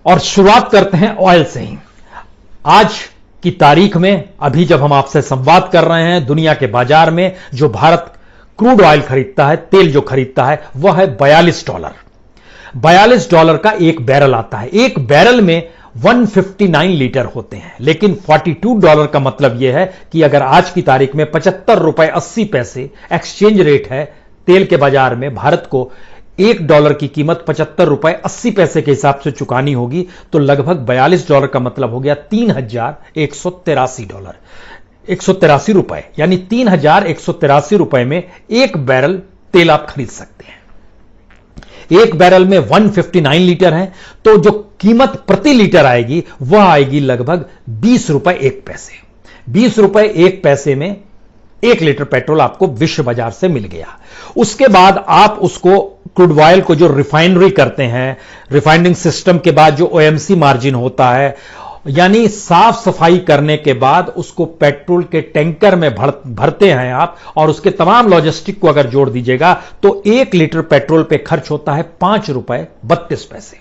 और शुरुआत करते हैं ऑयल से ही। आज की तारीख में अभी जब हम आपसे संवाद कर रहे हैं, दुनिया के बाजार में जो भारत क्रूड ऑयल खरीदता है, तेल जो खरीदता है, वह है $42। $42 का एक बैरल आता है। एक बैरल में 159 लीटर होते हैं, लेकिन $42 का मतलब यह है कि अगर आज की तारीख में $75.80 एक्सचेंज रेट है तेल के बाजार में, भारत को $1 की कीमत $75.80 के हिसाब से चुकानी होगी, तो लगभग $42 का मतलब हो गया $3183। 183 रुपए, यानी $3183 में एक बैरल तेल आप खरीद सकते हैं। एक बैरल में 159 लीटर है, तो जो कीमत प्रति लीटर आएगी वह आएगी लगभग ₹20.01। ₹20.01 में 1 लीटर पेट्रोल आपको विश्व बाजार से मिल गया। उसके बाद आप उसको क्रूड ऑयल को जो रिफाइनरी करते हैं, रिफाइनिंग सिस्टम के बाद जो ओएमसी मार्जिन होता है, यानी साफ सफाई करने के बाद उसको पेट्रोल के टैंकर में भरते हैं आप, और उसके तमाम लॉजिस्टिक को अगर जोड़ दीजिएगा तो 1 लीटर पेट्रोल पे खर्च होता है ₹5.32।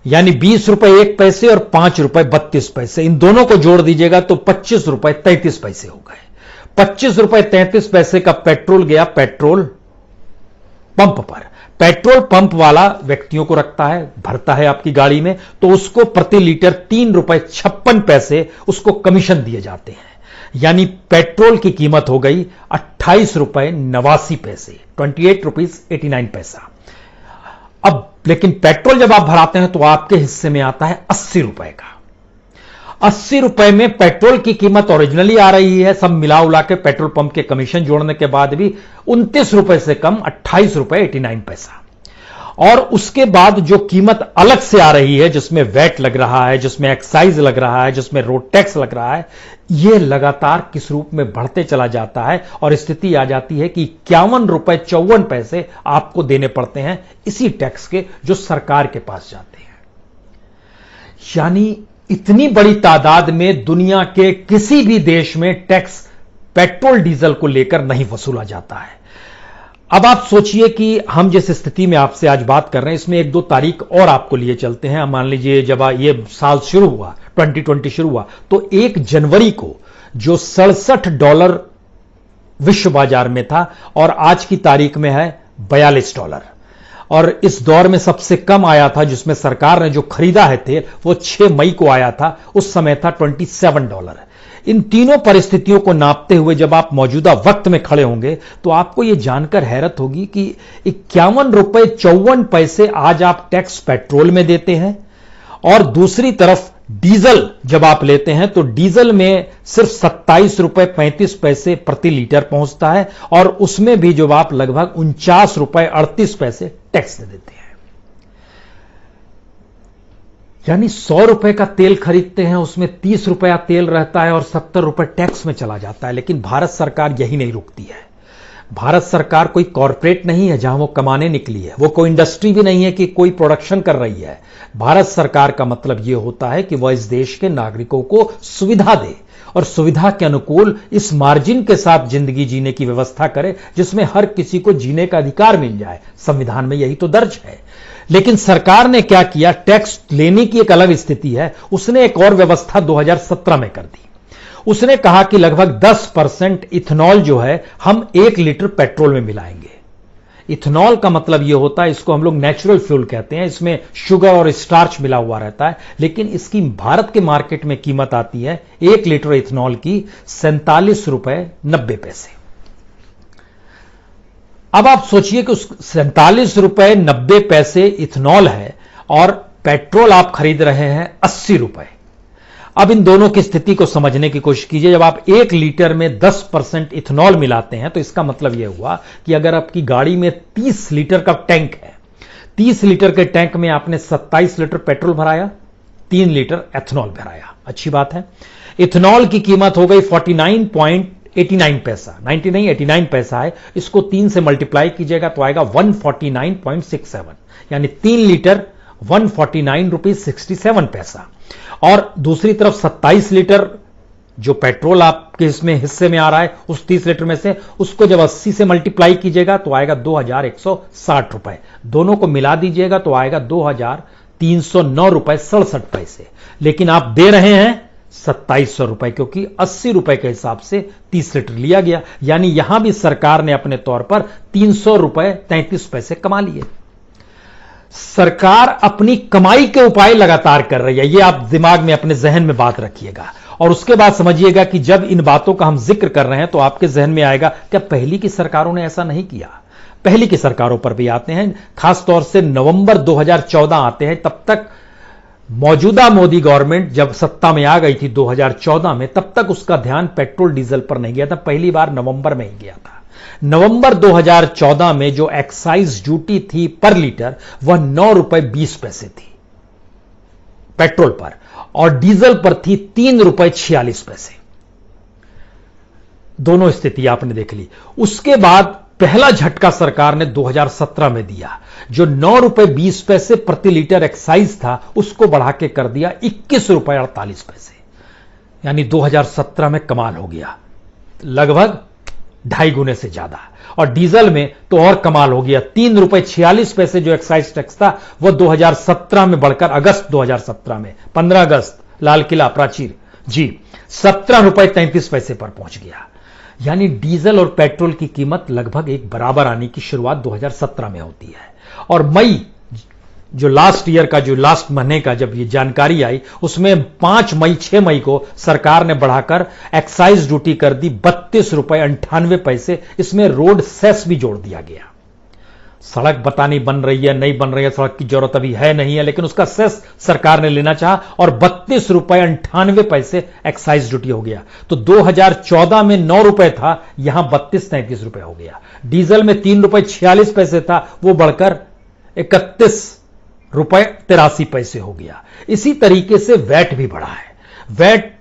यानी ₹20.01 और ₹5.32, इन दोनों को जोड़ दीजिएगा तो ₹25.33 हो गए। ₹25.33 का पेट्रोल गया पेट्रोल पंप पर। पेट्रोल पंप वाला व्यक्तियों को रखता है, भरता है आपकी गाड़ी में, तो उसको प्रति लीटर ₹3.56 उसको कमीशन दिए जाते हैं। यानी पेट्रोल की कीमत हो गई ₹28.89, ₹28.89। अब लेकिन पेट्रोल जब आप भराते हैं तो आपके हिस्से में आता है ₹80 का। ₹80 में पेट्रोल की कीमत ओरिजिनली आ रही है, सब मिला उला के पेट्रोल पंप के कमीशन जोड़ने के बाद भी ₹29 से कम ₹28.89। और उसके बाद जो कीमत अलग से आ रही है, जिसमें वैट लग रहा है, जिसमें एक्साइज लग रहा है, जिसमें रोड टैक्स लग रहा है, यह लगातार किस रूप में बढ़ते चला जाता है और स्थिति आ जाती है कि ₹51.54 आपको देने पड़ते हैं इसी टैक्स के, जो सरकार के पास जाते हैं। यानी इतनी बड़ी तादाद में दुनिया के किसी भी देश में टैक्स पेट्रोल डीजल को लेकर नहीं वसूला जाता है। अब आप सोचिए कि हम जिस स्थिति में आपसे आज बात कर रहे हैं, इसमें 1-2 तारीख और आपको लिए चलते हैं। मान लीजिए जब ये साल शुरू हुआ, 2020 शुरू हुआ, तो 1 जनवरी को जो $67 विश्व बाजार में था और आज की तारीख में है $42। और इस दौर में सबसे कम आया था, जिसमें सरकार ने जो खरीदा है तेल, वो 6 मई को आया था, उस समय था $27। इन तीनों परिस्थितियों को नापते हुए जब आप मौजूदा वक्त में खड़े होंगे तो आपको यह जानकर हैरत होगी कि ₹51.54 आज आप टैक्स पेट्रोल में देते हैं, और दूसरी तरफ डीजल जब आप लेते हैं तो डीजल में सिर्फ ₹27.35 प्रति लीटर पहुंचता है, और उसमें भी जो आप लगभग ₹49.38 टैक्स दे देते हैं। यानी ₹100 का तेल खरीदते हैं, उसमें ₹30 तेल रहता है और ₹70 टैक्स में चला जाता है। लेकिन भारत सरकार यही नहीं रुकती है। भारत सरकार कोई कॉरपोरेट नहीं है जहां वो कमाने निकली है, वो कोई इंडस्ट्री भी नहीं है कि कोई प्रोडक्शन कर रही है। भारत सरकार का मतलब यह होता है कि वह इस देश के नागरिकों को सुविधा दे और सुविधा के अनुकूल इस मार्जिन के साथ जिंदगी जीने की व्यवस्था करे, जिसमें हर किसी को जीने का अधिकार मिल जाए। संविधान में यही तो दर्ज है। लेकिन सरकार ने क्या किया, टैक्स लेने की एक अलग स्थिति है, उसने एक और व्यवस्था 2017 में कर दी। उसने कहा कि लगभग 10% इथेनॉल जो है हम 1 लीटर पेट्रोल में मिलाएंगे। इथेनॉल का मतलब यह होता है, इसको हम लोग नेचुरल फ्यूल कहते हैं, इसमें शुगर और स्टार्च मिला हुआ रहता है, लेकिन इसकी भारत के मार्केट में कीमत आती है 1 लीटर इथेनॉल की ₹47.90। अब आप सोचिए कि उस ₹47.90 इथेनॉल है और पेट्रोल आप खरीद रहे हैं ₹80। अब इन दोनों की स्थिति को समझने की कोशिश कीजिए। जब आप 1 लीटर में 10% इथेनॉल मिलाते हैं तो इसका मतलब यह हुआ कि अगर आपकी गाड़ी में 30 लीटर का टैंक है, 30 लीटर के टैंक में आपने 27 लीटर पेट्रोल भराया, 3 लीटर एथेनॉल भराया। अच्छी बात है। इथेनॉल की कीमत हो गई 49.89 पैसा, 90 नहीं 89 पैसा है। इसको 3 से मल्टीप्लाई कीजिएगा तो आएगा 149.67, यानी 3 लीटर ₹149.67। और दूसरी तरफ 27 लीटर जो पेट्रोल आपके इसमें हिस्से में आ रहा है, उस 30 लीटर में से उसको जब 80 से मल्टीप्लाई कीजिएगा तो आएगा ₹2160। दोनों को मिला दीजिएगा तो आएगा 309.67 रुपए, लेकिन आप दे रहे हैं 2700 रुपए, क्योंकि 80 रुपए के हिसाब से 30 लीटर लिया गया। यानी यहां भी सरकार ने अपने तौर पर 300 रुपए 33 पैसे कमा लिए। सरकार अपनी कमाई के उपाय लगातार कर रही है, यह आप दिमाग में अपने जहन में बात रखिएगा। और उसके बाद समझिएगा कि जब इन बातों का हम जिक्र कर रहे हैं तो आपके जहन में आएगा क्या पहली की सरकारों ने ऐसा नहीं किया। पहली की सरकारों पर भी आते हैं, खासतौर से नवंबर 2014 आते हैं। तब तक मौजूदा मोदी गवर्नमेंट जब सत्ता में आ गई थी 2014 में, तब तक उसका ध्यान पेट्रोल डीजल पर नहीं गया था। पहली बार नवंबर में ही गया था। नवंबर 2014 में जो एक्साइज ड्यूटी थी पर लीटर वह 9.20 रुपए थी पेट्रोल पर, और डीजल पर थी 3.46 रुपए। दोनों स्थिति आपने देख ली। उसके बाद पहला झटका सरकार ने 2017 में दिया, जो 9.20 रुपए प्रति लीटर एक्साइज था उसको बढ़ा के कर दिया 21.48 रुपए। यानी 2017 में कमाल हो गया, लगभग 2.5 गुने से ज्यादा। और डीजल में तो और कमाल हो गया, 3.46 रुपए जो एक्साइज टैक्स था वह 2017 में बढ़कर अगस्त 2017 में 15 अगस्त लाल किला प्राचीर जी 17.33 रुपए पर पहुंच गया। यानी डीजल और पेट्रोल की कीमत लगभग एक बराबर आने की शुरुआत 2017 में होती है। और मई जो लास्ट महीने का जब ये जानकारी आई, उसमें 6 मई को सरकार ने बढ़ाकर एक्साइज ड्यूटी कर दी 32.98 रुपए। इसमें रोड सेस भी जोड़ दिया गया। सड़क पता नहीं बन रही है नहीं बन रही है, सड़क की जरूरत अभी है नहीं है, लेकिन उसका सेस सरकार ने लेना चाहा और 32.98 एक्साइज ड्यूटी हो गया। तो 2014 में 9 रुपए था, यहां 32-33 रुपए हो गया। डीजल में 3.46 था, वो बढ़कर 31.83 हो गया। इसी तरीके से वैट भी बढ़ा है। वैट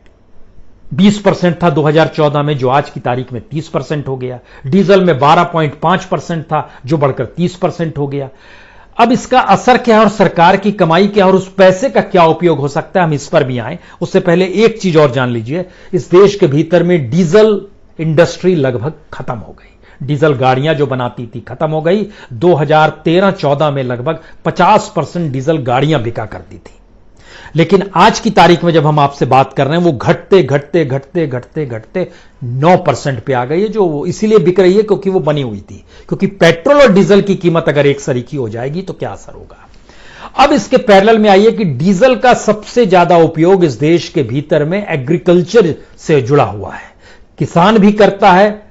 20% था 2014 में, जो आज की तारीख में 30% हो गया। डीजल में 12.5% था, जो बढ़कर 30% हो गया। अब इसका असर क्या है और सरकार की कमाई क्या है और उस पैसे का क्या उपयोग हो सकता है, हम इस पर भी आए। उससे पहले एक चीज और जान लीजिए, इस देश के भीतर में डीजल इंडस्ट्री लगभग खत्म हो गई। डीजल गाड़ियां जो बनाती थी खत्म हो गई। 2013-14 में लगभग 50% डीजल गाड़ियां बिका करती थी। लेकिन आज की तारीख में जब हम आपसे बात कर रहे हैं, वो घटते घटते घटते घटते घटते 9% पे आ गई है। जो इसीलिए बिक रही है क्योंकि वो बनी हुई थी। क्योंकि पेट्रोल और डीजल की कीमत अगर एक सरीकी हो जाएगी तो क्या असर होगा। अब इसके पैरेलल में आइए कि डीजल का सबसे ज्यादा उपयोग इस देश के भीतर में एग्रीकल्चर से जुड़ा हुआ है। किसान भी करता है,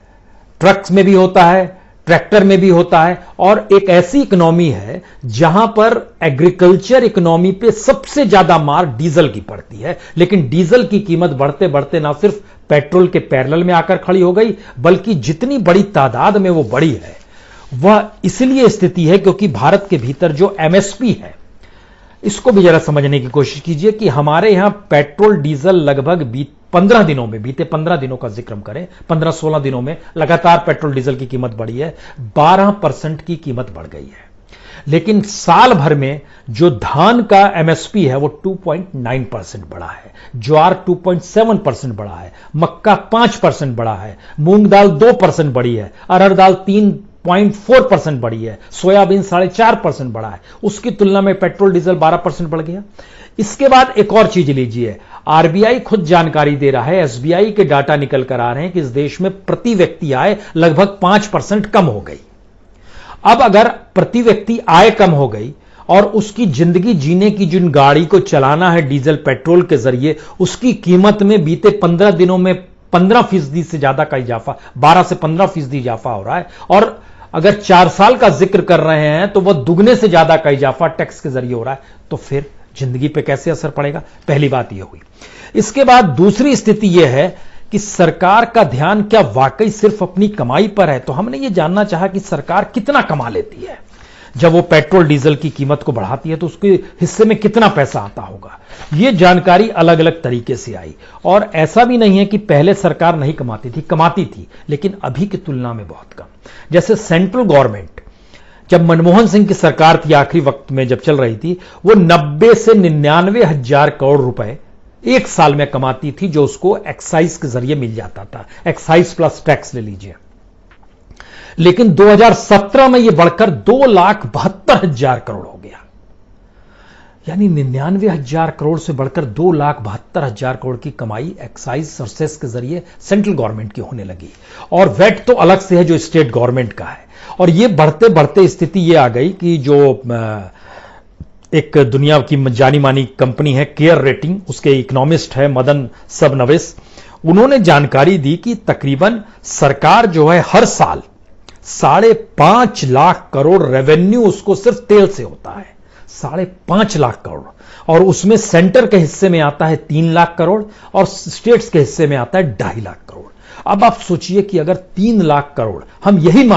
ट्रक्स में भी होता है, ट्रैक्टर में भी होता है। और एक ऐसी इकोनॉमी है जहां पर एग्रीकल्चर इकोनॉमी पे सबसे ज्यादा मार डीजल की पड़ती है। लेकिन डीजल की कीमत बढ़ते बढ़ते ना सिर्फ पेट्रोल के पैरेलल में आकर खड़ी हो गई, बल्कि जितनी बड़ी तादाद में वो बढ़ी है वह इसलिए स्थिति है क्योंकि भारत के भीतर जो एमएसपी है, इसको भी जरा समझने की कोशिश कीजिए कि हमारे यहां पेट्रोल डीजल लगभग बीते 15 दिनों का जिक्र करें, 15-16 दिनों में लगातार पेट्रोल डीजल की कीमत बढ़ी है, 12% की कीमत बढ़ गई है। लेकिन साल भर में जो धान का एमएसपी है वो 2.9% बढ़ा है, ज्वार 2.7% बढ़ा है, मक्का 5% बढ़ा है, मूंग दाल 2% बढ़ी है, अरहर दाल 3.4% बढ़ी है, सोयाबीन 4.5% बढ़ा है। उसकी तुलना में पेट्रोल डीजल 12% बढ़ गया। इसके बाद एक और चीज लीजिए, आरबीआई खुद जानकारी दे रहा है, एसबीआई के डाटा निकल कर आ रहे हैं कि इस देश में प्रति व्यक्ति आय लगभग 5% कम हो गई। अब अगर प्रति व्यक्ति आय कम हो गई और उसकी जिंदगी जीने की जिन गाड़ी को चलाना है डीजल पेट्रोल के जरिए, उसकी कीमत में बीते 15 दिनों में 15% से ज्यादा का इजाफा, 12 से 15% इजाफा हो रहा है। और अगर 4 साल का जिक्र कर रहे हैं तो वह दुगने से ज्यादा का इजाफा टैक्स के जरिए हो रहा है। तो फिर जिंदगी पे कैसे असर पड़ेगा, पहली बात यह हुई। इसके बाद दूसरी स्थिति यह है कि सरकार का ध्यान क्या वाकई सिर्फ अपनी कमाई पर है। तो हमने यह जानना चाहा कि सरकार कितना कमा लेती है जब वो पेट्रोल डीजल की कीमत को बढ़ाती है, तो उसके हिस्से में कितना पैसा आता होगा। यह जानकारी अलग अलग तरीके से आई। और ऐसा भी नहीं है कि पहले सरकार नहीं कमाती थी, कमाती थी, लेकिन अभी की तुलना में बहुत कम। जैसे सेंट्रल गवर्नमेंट जब मनमोहन सिंह की सरकार थी, आखिरी वक्त में जब चल रही थी, वो 90 से 99 हजार करोड़ रुपए एक साल में कमाती थी, जो उसको एक्साइज के जरिए मिल जाता था। एक्साइज प्लस टैक्स ले लीजिए। लेकिन 2017 में यह बढ़कर 2,72,000 करोड़ हो गया। यानी 99,000 करोड़ से बढ़कर 2,72,000 करोड़ की कमाई एक्साइज सर्सेस के जरिए सेंट्रल गवर्नमेंट की होने लगी। और वेट तो अलग से है जो स्टेट गवर्नमेंट का है। और ये बढ़ते बढ़ते स्थिति ये आ गई कि जो एक दुनिया की जानी मानी कंपनी है केयर रेटिंग, उसके इकोनॉमिस्ट है मदन सबनविस, उन्होंने जानकारी दी कि तकरीबन सरकार जो है हर साल 5.5 लाख करोड़ रेवेन्यू उसको सिर्फ तेल से होता है। 5.5 लाख करोड़, और उसमें सेंटर के हिस्से में आता है 3 लाख करोड़ और स्टेट्स के हिस्से में आता है 2.5 लाख करोड़। अब आप सोचिए कि अगर 3 लाख करोड़ हम यही मान